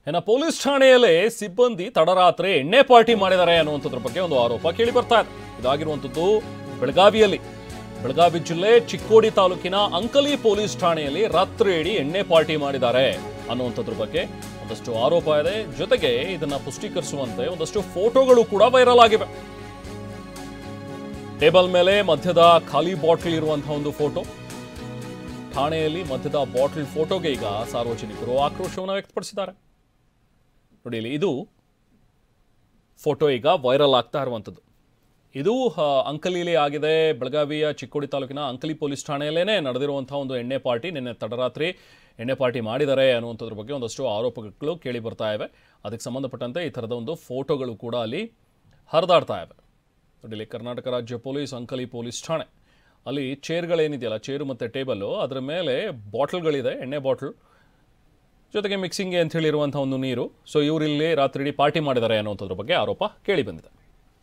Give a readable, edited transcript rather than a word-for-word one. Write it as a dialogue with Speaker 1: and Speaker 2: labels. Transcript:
Speaker 1: ಇನ್ನು ಪೊಲೀಸ್ ಠಾಣೆಯಲ್ಲೇ ಸಿಬ್ಬಂದಿ ತಡರಾತ್ರಿ ಎಣ್ಣೆ ಪಾರ್ಟಿ ಮಾಡಿದ್ದಾರೆ ಅನ್ನುವಂಥದ್ರ ಬಗ್ಗೆ ಒಂದು ಆರೋಪ ಕೇಳಿ ಬರ್ತಾ ಇದೆ. ಇದಾಗಿರುವಂಥದ್ದು ಬೆಳಗಾವಿಯಲ್ಲಿ. ಬೆಳಗಾವಿ ಜಿಲ್ಲೆ ಚಿಕ್ಕೋಡಿ ತಾಲೂಕಿನ ಅಂಕಲಿ ಪೊಲೀಸ್ ಠಾಣೆಯಲ್ಲಿ ರಾತ್ರಿ ಇಡೀ ಎಣ್ಣೆ ಪಾರ್ಟಿ ಮಾಡಿದ್ದಾರೆ ಅನ್ನುವಂಥದ್ರ ಬಗ್ಗೆ ಒಂದಷ್ಟು ಆರೋಪ ಇದೆ. ಜೊತೆಗೆ ಇದನ್ನ ಪುಷ್ಟೀಕರಿಸುವಂತೆ ಒಂದಷ್ಟು ಫೋಟೋಗಳು ಕೂಡ ವೈರಲ್ ಆಗಿವೆ. ಟೇಬಲ್ ಮೇಲೆ ಮಧ್ಯದ ಖಾಲಿ ಬಾಟಲ್ ಇರುವಂತಹ ಒಂದು ಫೋಟೋ, ಠಾಣೆಯಲ್ಲಿ ಮಧ್ಯದ ಬಾಟಲ್ ಫೋಟೋಗೆ ಈಗ ಸಾರ್ವಜನಿಕರು ಆಕ್ರೋಶವನ್ನು ವ್ಯಕ್ತಪಡಿಸಿದ್ದಾರೆ. ನೋಡಿ ಇಲ್ಲಿ ಇದು ಫೋಟೋ ಈಗ ವೈರಲ್ ಆಗ್ತಾ ಇರುವಂಥದ್ದು. ಇದು ಅಂಕಲಿಯಲ್ಲಿ ಆಗಿದೆ. ಬೆಳಗಾವಿಯ ಚಿಕ್ಕೋಡಿ ತಾಲೂಕಿನ ಅಂಕಲಿ ಪೊಲೀಸ್ ಠಾಣೆಯಲ್ಲೇ ನಡೆದಿರುವಂತಹ ಒಂದು ಎಣ್ಣೆ ಪಾರ್ಟಿ. ನಿನ್ನೆ ತಡರಾತ್ರಿ ಎಣ್ಣೆ ಪಾರ್ಟಿ ಮಾಡಿದ್ದಾರೆ ಅನ್ನುವಂಥದ್ರ ಬಗ್ಗೆ ಒಂದಷ್ಟು ಆರೋಪಗಳು ಕೇಳಿ ಬರ್ತಾ ಇವೆ. ಅದಕ್ಕೆ ಸಂಬಂಧಪಟ್ಟಂತೆ ಈ ಥರದ ಒಂದು ಫೋಟೋಗಳು ಕೂಡ ಅಲ್ಲಿ ಹರಿದಾಡ್ತಾ ಇವೆ. ನೋಡಿ ಇಲ್ಲಿ ಕರ್ನಾಟಕ ರಾಜ್ಯ ಪೊಲೀಸ್ ಅಂಕಲಿ ಪೊಲೀಸ್ ಠಾಣೆ ಅಲ್ಲಿ ಚೇರ್ಗಳೇನಿದೆಯಲ್ಲ, ಚೇರು ಮತ್ತು ಟೇಬಲ್ಲು, ಅದರ ಮೇಲೆ ಬಾಟಲ್ಗಳಿದೆ, ಎಣ್ಣೆ ಬಾಟಲ್, ಜೊತೆಗೆ ಮಿಕ್ಸಿಂಗ್ಗೆ ಅಂತ ಹೇಳಿರುವಂಥ ಒಂದು ನೀರು. ಸೊ ಇವರಿಲ್ಲಿ ರಾತ್ರಿ ಇಡೀ ಪಾರ್ಟಿ ಮಾಡಿದ್ದಾರೆ ಅನ್ನುವಂಥದ್ರ ಬಗ್ಗೆ ಆರೋಪ ಕೇಳಿ ಬಂದಿದೆ.